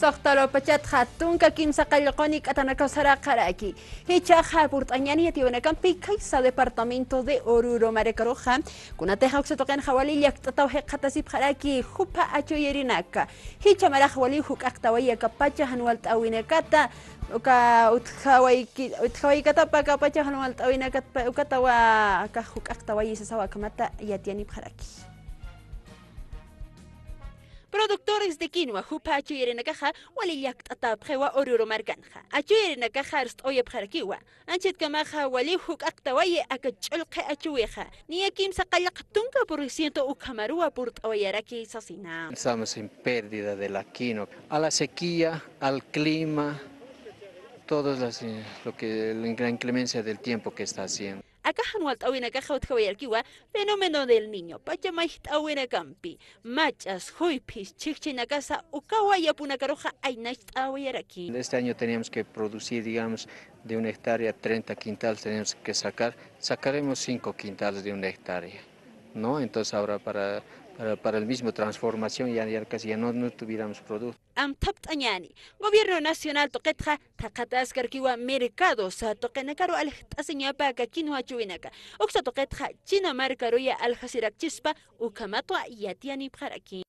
سختلو بچت خاتون که کیم سقلقانی کتنکا سراقراکی هیچا خابورت انیانی تیونکم پیکایسا دپارتامنتو de Oruro Marecaroja كنا حوكستوقين حوالي يكتطو حقة سيب خلاكي خوبا أجو يريناكا هيچا مرا حوالي حوك أكتوية كباچا هنوالت أوينكاتا وكا اتخوي كتا باكا باچا هنوالت أوينكاتا وكتوا كحوك أكتوية سسوا كمتا ياتياني بخلاكي Productores de quinoa hupa achuyere nakaja wali yakt atapjewa oruro marganja achuyere nakaja rst oye bjarakiwa anchit kamaja wali huk aktawaye akachulqe achuyeja ni akim saqallaq tunka por ciento ukamarua por oyaraki sasina. Estamos en pérdida de la quinoa a la sequía, al clima, la inclemencia del tiempo que está haciendo. Acá Hanualt Awina Cajaut Hawaiarkiwa, fenómeno del niño, Pachamait Awina Campi, Machas, Huipis, Chichinacasa, Ukawaya Punacaroja, Ainach Awayaraki. Este año teníamos que producir, digamos, de una hectárea 30 quintales, tenemos que sacaremos 5 quintales de una hectárea, ¿no? Entonces ahora para el mismo transformación ya casi no tuviéramos producto. Am Taptañani, Gobierno Nacional Toquetja, Tacatas Carquiwa, Mercados, Toquenacaro al Taseñapaca, Quinoa Chuinaca, Oxa Toquetja, China Marcaroya al Hasirak Chispa, Ukamatua y Atiani Paraki.